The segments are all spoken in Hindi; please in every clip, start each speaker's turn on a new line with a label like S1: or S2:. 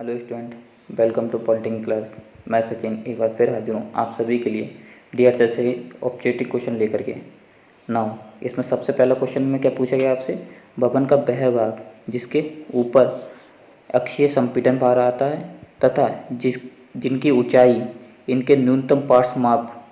S1: Hello student, welcome to political class. मैं सचिन एक बार फिर हाजिर हूँ आप सभी के लिए डीआरएस से ऑब्जेक्टिव क्वेश्चन लेकर के। नाउ इसमें सबसे पहला क्वेश्चन में क्या पूछा गया आपसे, भवन का वह भाग जिसके ऊपर अक्षीय संपीड़न भार आता है तथा जिनकी ऊंचाई इनके न्यूनतम पार्श्व माप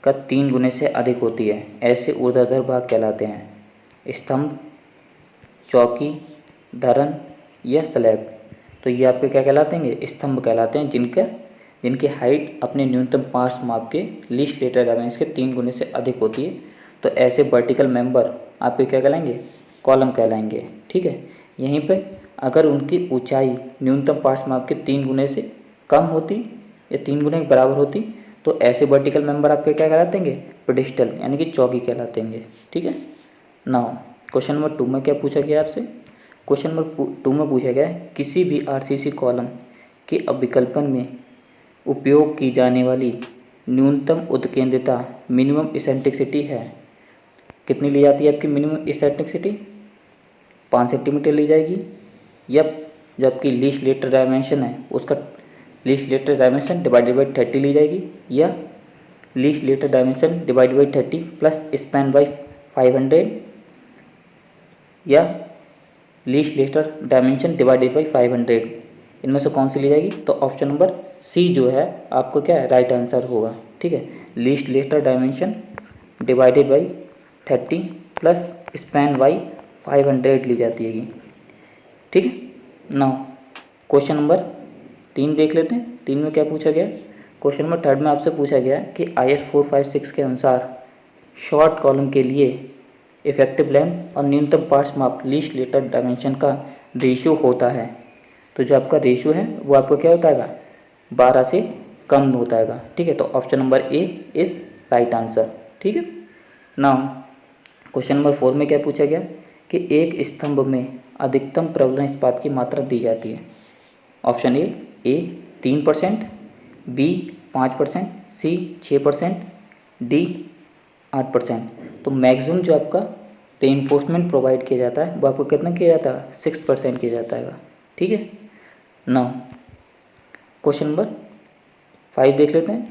S1: का 3 गुने से अधिक होती है, ऐसे ऊर्ध्वाधर भाग कहलाते हैं। स्तंभ, चौकी, धरन या स्लैब। तो ये आपके क्या कहलाते हैं, स्तंभ कहलाते हैं, जिनकी हाइट अपने न्यूनतम पार्श्व माप के लीस्ट लेटर डायमेंशन के 3 गुने से अधिक होती है। तो ऐसे वर्टिकल मेंबर आपके क्या कहलाएंगे, कॉलम कहलाएंगे। ठीक है, यहीं पे अगर उनकी ऊंचाई न्यूनतम पार्श्व माप के 3 गुने से कम होती या 3 गुने के बराबर होती तो ऐसे वर्टिकल मेंबर आपके क्या कहलाते हैं, पेडिस्टल यानी कि चौकी कहलाते हैं। ठीक है, नाउ क्वेश्चन नंबर 2 में क्या पूछा गया आपसे, क्वेश्चन नंबर 2 में पूछा गया है किसी भी आरसीसी कॉलम के अभिकल्पन में उपयोग की जाने वाली न्यूनतम उत्केंद्रता मिनिमम इसेंट्रिसिटी है। कितनी ली जाती है आपकी मिनिमम इसेंट्रिसिटी, 5 सेंटीमीटर ली जाएगी, या जो आपकी लीस्ट लेटर डायमेंशन है उसका least lateral dimension divided by 30 ली जाएगी, या least lateral dimension divided by 30 plus span by 500, या least lateral dimension divided by 500। इनमें से कौन सी ली जाएगी, तो ऑप्शन नंबर सी जो है आपको क्या है राइट आंसर होगा। ठीक है, least lateral dimension divided by 30 plus span by 500 ली जाती है। ठीक है, नाउ क्वेश्चन नंबर 3 देख लेते हैं। 3 में क्या पूछा गया, क्वेश्चन नंबर 3 में आपसे पूछा गया कि IS 456 के अनुसार शॉर्ट कॉलम के लिए इफेक्टिव लेंथ और न्यूनतम पार्श्व माप लीस्ट लेटर डायमेंशन का रेशियो होता है। तो जो आपका रेशियो है वो आपको क्या होता है, 12 से कम होता है। ठीक है, तो option number A is right answer. ठीक है, नाउ क्वेश्चन नंबर 4 में क्या पूछा गया कि एक स्तंभ में अधिकतम प्रबलन इस्पात की मात्रा दी जाती है। Option A 3%, B 5%, C 6%, D 8%। तो मैक्सिमम जो आपका रेनफोर्समेंट प्रोवाइड किया जाता है वो आपको कितना किया जाता है, 6% किया जाता है। ठीक है, नाउ क्वेश्चन नंबर 5 देख लेते हैं।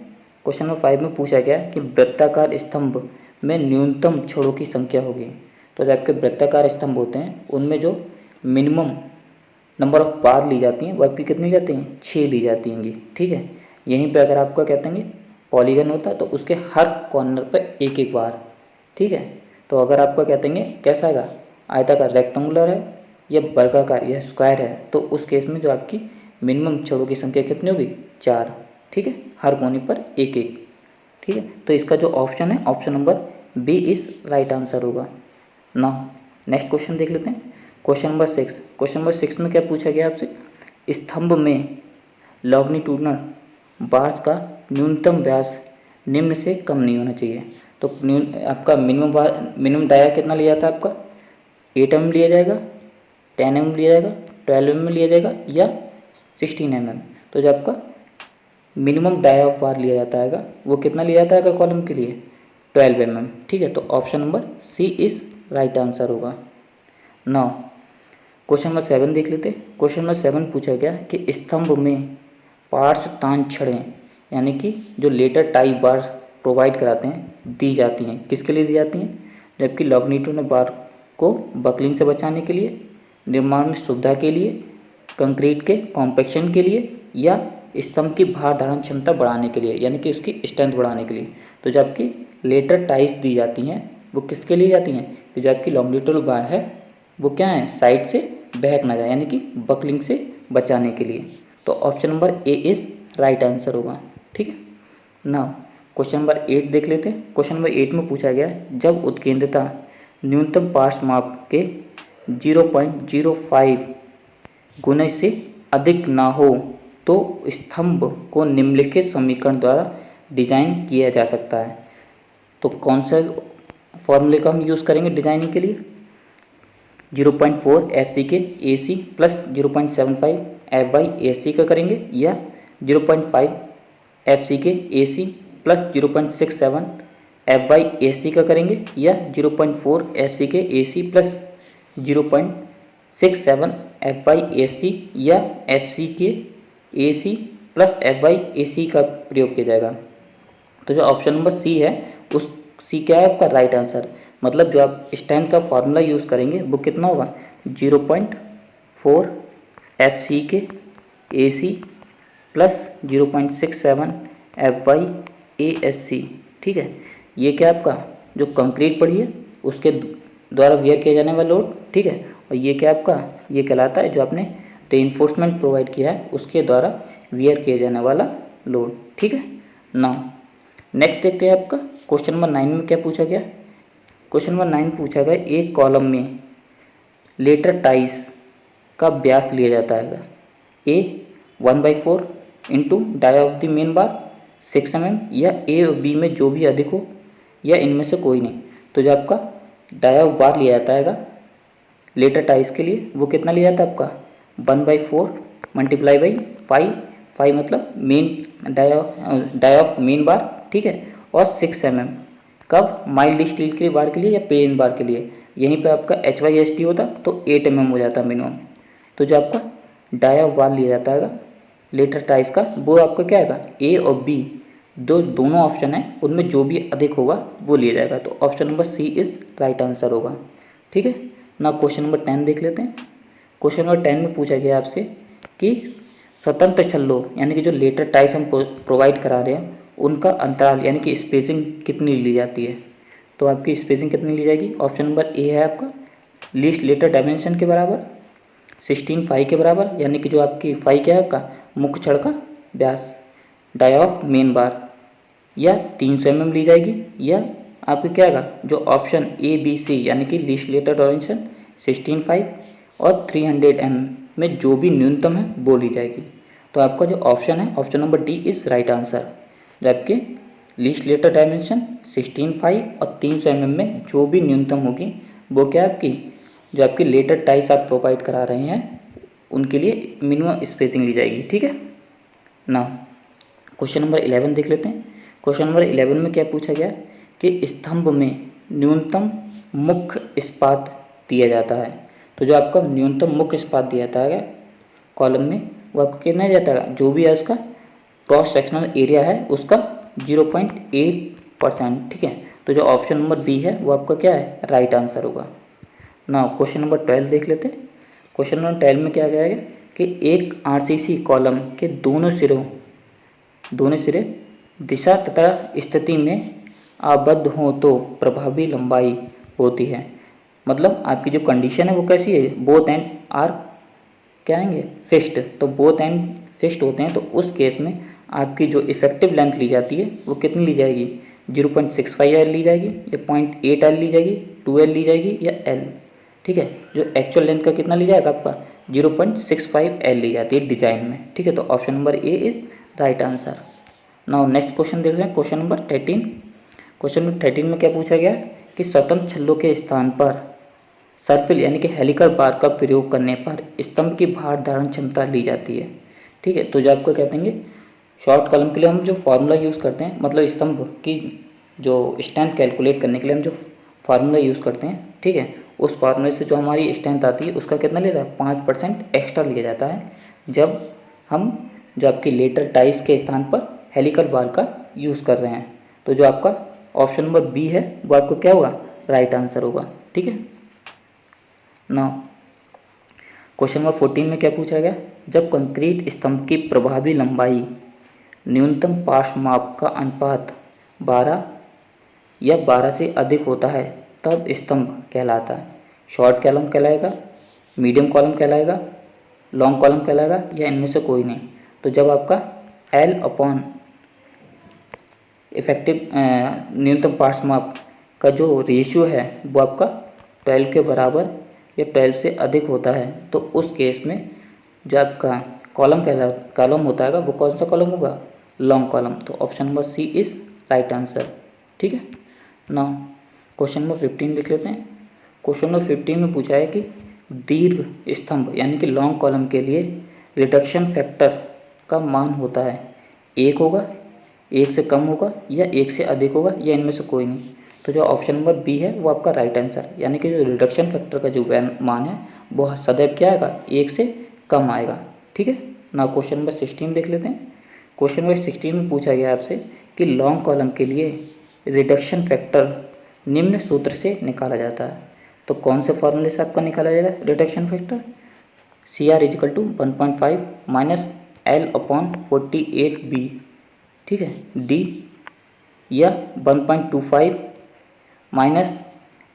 S1: क्वेश्चन नंबर 5 में पूछा गया कि वृत्ताकार स्तंभ में न्यूनतम छड़ों की संख्या होगी। तो जब आपके वृत्ताकार स्तंभ होते हैं उनमें जो मिनिमम नंबर ऑफ बार ली जाती हैं वो आपकी कितनी ली जाती हैं, 6 ली जाती हैं। ठीक है, यहीं पे अगर आपका कहते हैं पॉलीगन होता है तो उसके हर कॉर्नर पर एक एक बार। ठीक है, तो अगर आपका कहते हैं कैसा है, आयताकार रेक्टेंगुलर है या वर्गाकार या स्क्वायर है, तो उस केस में जो आपकी मिनिमम छड़ों की संख्या कितनी होगी, 4। ठीक है, हर कोने पर एक एक। ठीक है, तो इसका जो ऑप्शन है option number B is right answer होगा। नाउ नेक्स्ट क्वेश्चन देख लेते हैं। क्वेश्चन नंबर 6, क्वेश्चन नंबर 6 में क्या पूछा गया आपसे, स्तंभ में लॉन्गिट्यूडनल बार्स का न्यूनतम व्यास निम्न से कम नहीं होना चाहिए। तो आपका मिनिमम डाया कितना लिया था आपका, 8 mm लिया जाएगा, 10 mm लिया जाएगा, 12 mm लिया जाएगा या 16 mm। तो जो आपका मिनिमम डाया ऑफ बार लिया जाता है वो कितना लिया जाता है कॉलम के लिए, 12 mm। ठीक है, तो option number C is right answer होगा। नाउ क्वेश्चन नंबर 7 देख लेते हैं। क्वेश्चन नंबर 7 पूछा गया कि स्तंभ में पार्श्व तान छड़ें यानी कि जो लेटर टाइप बार प्रोवाइड कराते हैं दी जाती हैं, किसके लिए दी जाती हैं, जबकि लॉन्गिट्यूडनल बार को बकलिंग से बचाने के लिए, निर्माण में सुविधा के लिए, कंक्रीट के कॉम्पैक्शन के लिए, या स्तंभ की भार धारण क्षमता बढ़ाने के लिए यानी कि उसकी स्ट्रेंथ बढ़ाने के लिए। तो जब आपकी लेटर टाइज दी जाती हैं वो किसके लिए जाती हैं, तो जब आपकी लॉन्गिट्यूडनल बार है वो क्या है, साइड से बहक ना जाए यानी कि बकलिंग से बचाने के लिए। तो option number A is right answer होगा। ठीक है, नाउ क्वेश्चन नंबर 8 देख लेते हैं। क्वेश्चन नंबर 8 में पूछा गया जब उत्केंद्रता न्यूनतम पार्श्व माप के 0.05 गुने से अधिक ना हो तो स्तंभ को निम्नलिखित समीकरण द्वारा डिजाइन किया जा सकता है। तो कौन सा फॉर्मूले का हम यूज़ करेंगे डिजाइनिंग के लिए, 0.4 FC के AC प्लस 0.75 FY AC का करेंगे, या 0.5 FC के AC प्लस 0.67 FY AC का करेंगे, या 0.4 FC के AC प्लस 0.67 FY AC या FC के A C plus F Y ए सी का प्रयोग किया जाएगा। तो जो ऑप्शन नंबर सी है उस सी क्या है आपका राइट आंसर। मतलब जो आप स्ट्रेंथ का फार्मूला यूज़ करेंगे वो कितना होगा 0.4 एफ सी के A C plus 0.67 F Y A S C. ठीक है, ये क्या आपका जो कंक्रीट पड़ी है उसके द्वारा वियर किया जाने वाला लोड। ठीक है, और ये क्या आपका ये कहलाता है जो आपने रेइंफोर्समेंट प्रोवाइड किया है उसके द्वारा वियर किया जाने वाला लोड। ठीक है ना, नेक्स्ट देखते हैं आपका क्वेश्चन नंबर 9 में क्या पूछा गया। क्वेश्चन नंबर 9 पूछा गया एक कॉलम में लेटर टाइस का व्यास लिया जाता है a 1/4 into dia of the main bar 6 mm, या ए और बी में जो भी अधिक हो या इनमें से कोई नहीं। तो जो आपका डाई ऑफ बार लिया जाता है लेटर टाइस के लिए वो कितना लिया जाता है आपका 1/4 मल्टीप्लाई बाई 5 मतलब main dia of main bar. ठीक है, और 6 mm कब माइल्ड स्टील के बार के लिए या प्लेन बार के लिए, यहीं पे आपका HYST होता तो 8 mm हो जाता मिनिमम। तो जो आपका डाई ऑफ बार लिया जाता है लेटर टाइस का वो आपका क्या आएगा ए और बी दोनों ऑप्शन है उनमें जो भी अधिक होगा वो लिया जाएगा। तो option number C is right answer होगा। ठीक है ना, क्वेश्चन नंबर 10 देख लेते हैं। क्वेश्चन नंबर 10 में पूछा गया आपसे कि स्वतंत्र छल्लों यानी कि जो लेटर टाइस हम प्रोवाइड करा रहे हैं उनका अंतराल यानी कि स्पेसिंग कितनी ली जाती है। तो आपकी स्पेसिंग कितनी ली जाएगी, ऑप्शन नंबर ए है आपका लीस्ट लेटर डायमेंशन के बराबर 16 फाई के बराबर, यानी कि जो आपकी फाई क्या है आपका मुख्य छड़ का व्यास डाई ऑफ मेन बार, या 300 mm ली जाएगी, या आपकी क्या आएगा जो ऑप्शन ए बी सी यानी कि लीस्ट लेटर डायमेंशन 16 फाई और 300 mm में जो भी न्यूनतम है वो ली जाएगी। तो आपका जो ऑप्शन है option number D is right answer. जबकि लीस्ट लेटर डायमेंशन 16 फाई और 300 mm में जो भी न्यूनतम होगी वो क्या आपकी जो आपकी लेटर टाइस आप प्रोवाइड करा रहे हैं उनके लिए मिनिमम स्पेसिंग ली जाएगी। ठीक है ना, क्वेश्चन नंबर 11 देख लेते हैं। क्वेश्चन नंबर 11 में क्या पूछा गया कि स्तंभ में न्यूनतम मुख्य इस्पात दिया जाता है। तो जो आपका न्यूनतम मुख्य इस्पात दिया जाता है कॉलम में वो आपको कितना दिया जाता है, जो भी है उसका क्रॉस सेक्शनल एरिया है उसका 0.8%। ठीक है, तो जो ऑप्शन नंबर बी है वो आपका क्या है राइट आंसर होगा ना। क्वेश्चन नंबर 12 देख लेते हैं। क्वेश्चन नंबर 12 में क्या गया है कि एक RCC कॉलम के दोनों सिरे दिशा तथा स्थिति में आबद्ध हो तो प्रभावी लंबाई होती है। मतलब आपकी जो कंडीशन है वो कैसी है, बोथ एंड आर क्या आएंगे फिक्स्ड, तो बोथ एंड फिक्स्ड होते हैं तो उस केस में आपकी जो इफेक्टिव लेंथ ली जाती है वो कितनी ली जाएगी 0.65 L ली जाएगी, या 0.8 L ली जाएगी, 2 L ली जाएगी, या L। ठीक है, जो एक्चुअल लेंथ का कितना ली जाएगा आपका 0.65 L ली जाती है डिजाइन में। ठीक है, तो option number A is right answer. Now next question देख रहे हैं, क्वेश्चन नंबर 13। क्वेश्चन नंबर 13 में क्या पूछा गया कि स्वतंत्र छल्लों के स्थान पर सर्पिल यानी कि हेलिकल बार का प्रयोग करने पर स्तंभ की भार धारण क्षमता ली जाती है। ठीक है, तो जो आपको क्या देंगे शॉर्ट कॉलम के लिए हम जो फार्मूला यूज़ करते हैं, मतलब स्तंभ की जो स्ट्रेंथ कैलकुलेट करने के लिए हम जो फार्मूला यूज़ करते हैं, ठीक है, उस फार्मूले से जो हमारी स्ट्रेंथ आती है उसका कितना लेता है 5% एक्स्ट्रा लिया जाता है जब हम जो आपकी लेटर टाइस के स्थान पर हेलिकल बार का यूज़ कर रहे हैं। तो जो आपका ऑप्शन नंबर बी है वो आपको क्या होगा राइट आंसर होगा। ठीक है ना, क्वेश्चन नंबर 14 में क्या पूछा गया, जब कंक्रीट स्तंभ की प्रभावी लंबाई न्यूनतम पार्श्व माप का अनुपात 12 या 12 से अधिक होता है तब स्तंभ कहलाता है। शॉर्ट कॉलम कहलाएगा, मीडियम कॉलम कहलाएगा, लॉन्ग कॉलम कहलाएगा, या इनमें से कोई नहीं। तो जब आपका L अपॉन इफेक्टिव न्यूनतम पार्श्व माप का जो रेशियो है वो आपका 12 के बराबर या 12 से अधिक होता है तो उस केस में जो आपका कॉलम होता है वो कौन सा कॉलम होगा लॉन्ग कॉलम। तो option number C is right answer. ठीक है ना, क्वेश्चन नंबर 15 देख लेते हैं। क्वेश्चन नंबर 15 में पूछा है कि दीर्घ स्तंभ यानी कि लॉन्ग कॉलम के लिए रिडक्शन फैक्टर का मान होता है 1 होगा, 1 से कम होगा, या 1 से अधिक होगा, या इनमें से कोई नहीं। तो जो ऑप्शन नंबर बी है वो आपका राइट आंसर, यानी कि जो रिडक्शन फैक्टर का जो मान है वो सदैव क्या आएगा 1 से कम आएगा। ठीक है ना क्वेश्चन नंबर 16 देख लेते हैं। क्वेश्चन नंबर 16 में पूछा गया आपसे कि लॉन्ग कॉलम के लिए रिडक्शन फैक्टर निम्न सूत्र से निकाला जाता है। तो कौन से फॉर्मूले से आपका निकाला जाएगा reduction factor? CR is equal to 1.5 minus L/48B, ठीक है, D, या 1.25 माइनस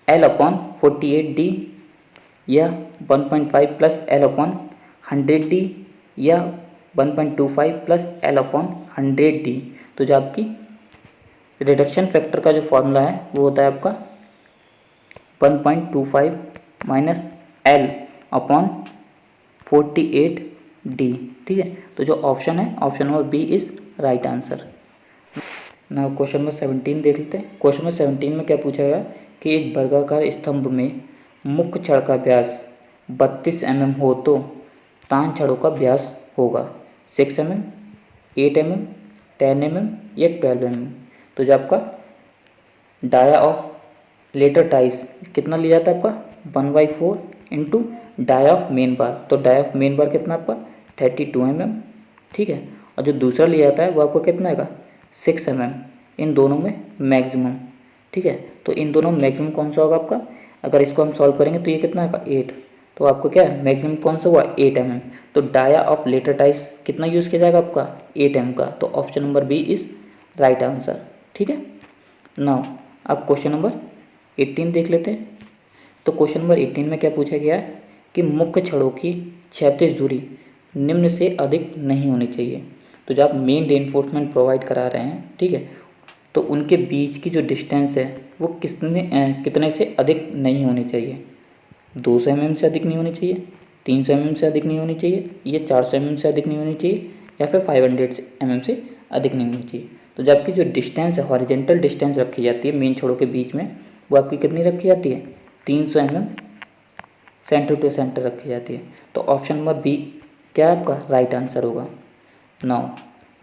S1: L/48D, या 1.5 प्लस L/100D, या 1.25 प्लस L/100D। तो जो आपकी रिडक्शन फैक्टर का जो फॉर्मूला है वो होता है आपका 1.25 माइनस L/48D, ठीक है। तो जो ऑप्शन है, option number B is right answer. ना क्वेश्चन नंबर 17 देख लेते हैं। क्वेश्चन नंबर 17 में क्या पूछा गया कि एक वर्गाकार स्तंभ में मुख्य छड़ का व्यास 32 mm हो तो तान छड़ों का व्यास होगा 6 mm, 8 mm, 10 mm या 12 mm। तो जो आपका डाया ऑफ लेटर टाइस कितना लिया जाता है आपका 1/4 into dia of main bar. तो डाया ऑफ मेन बार कितना आपका 32 mm, ठीक है। और जो दूसरा लिया जाता है वो आपको कितना आएगा 6 mm। इन दोनों में मैक्सिमम, ठीक है। तो इन दोनों में मैक्सिमम कौन सा होगा आपका? अगर इसको हम सॉल्व करेंगे तो ये कितना आएगा 8। तो आपको क्या है मैक्सिमम कौन सा हुआ 8 mm। तो डाया ऑफ लेटर टाइस कितना यूज़ किया जाएगा आपका 8 mm का। तो option number B is right answer, ठीक है। नाउ अब क्वेश्चन नंबर 18 देख लेते हैं। तो क्वेश्चन नंबर 18 में क्या पूछा गया है कि मुख्य छड़ों की क्षैतिज दूरी निम्न से अधिक नहीं होनी चाहिए। तो जब आप मेन रेनफोर्समेंट प्रोवाइड करा रहे हैं, ठीक है, तो उनके बीच की जो डिस्टेंस है वो कितने से अधिक नहीं होनी चाहिए? 200 mm से अधिक नहीं होनी चाहिए, 300 mm से अधिक नहीं होनी चाहिए, ये 400 mm से अधिक नहीं होनी चाहिए, या फिर 500 mm से अधिक नहीं होनी चाहिए। तो जब आपकी जो डिस्टेंस है हॉरिजेंटल डिस्टेंस रखी जाती है मेन छड़ों के बीच में, वो आपकी कितनी रखी जाती है 300 mm सेंटर टू सेंटर रखी जाती है। तो ऑप्शन नंबर बी क्या आपका राइट आंसर होगा। नाउ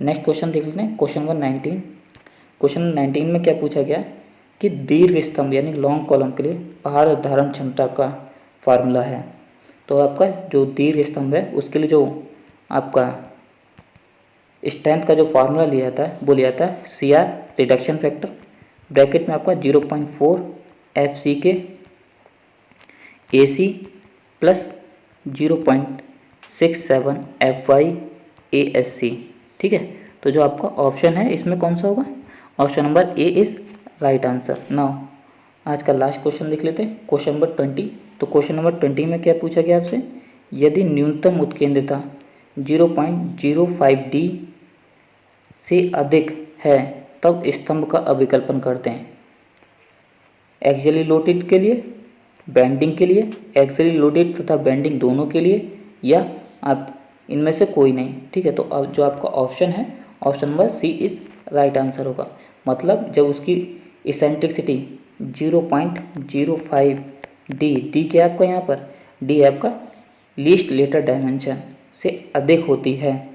S1: नेक्स्ट क्वेश्चन देख लेते हैं। Question number 19। क्वेश्चन 19 में क्या पूछा गया कि दीर्घ स्तंभ यानी लॉन्ग कॉलम के लिए भार धारण क्षमता का फार्मूला है। तो आपका जो दीर्घ स्तंभ है उसके लिए जो आपका स्ट्रेंथ का जो फार्मूला लिया जाता है वो लिया जाता है CR रिडक्शन फैक्टर, ब्रैकेट में आपका 0.4 FCK AC plus 0.67 FY ASC, ठीक है। तो जो आपका ऑप्शन है इसमें कौन सा होगा? Option number A is right answer. Now आज का लास्ट क्वेश्चन देख लेते हैं, क्वेश्चन नंबर 20। तो क्वेश्चन नंबर 20 में क्या पूछा गया आपसे, यदि न्यूनतम उत्केंद्रता 0.05D से अधिक है तब स्तंभ का अभिकल्पन करते हैं। एक्सियली लोडेड के लिए, बेंडिंग के लिए, एक्सियली लोडेड तथा बेंडिंग दोनों के लिए, या आप इनमें से कोई नहीं, ठीक है। तो अब जो आपका ऑप्शन है option number C is right answer होगा। मतलब जब उसकी इसेंट्रिसिटी 0.05D, डी क्या आपका यहाँ पर डी है आपका लीस्ट लेटर डायमेंशन से अधिक होती है,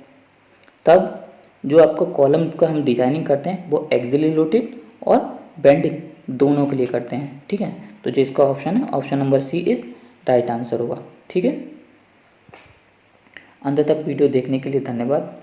S1: तब जो आपको कॉलम का हम डिजाइनिंग करते हैं वो एक्सियली लोडेड और बेंडिंग दोनों के लिए करते हैं, ठीक है। तो जो इसका ऑप्शन है option number C is right answer होगा, ठीक है। अंत तक वीडियो देखने के लिए धन्यवाद।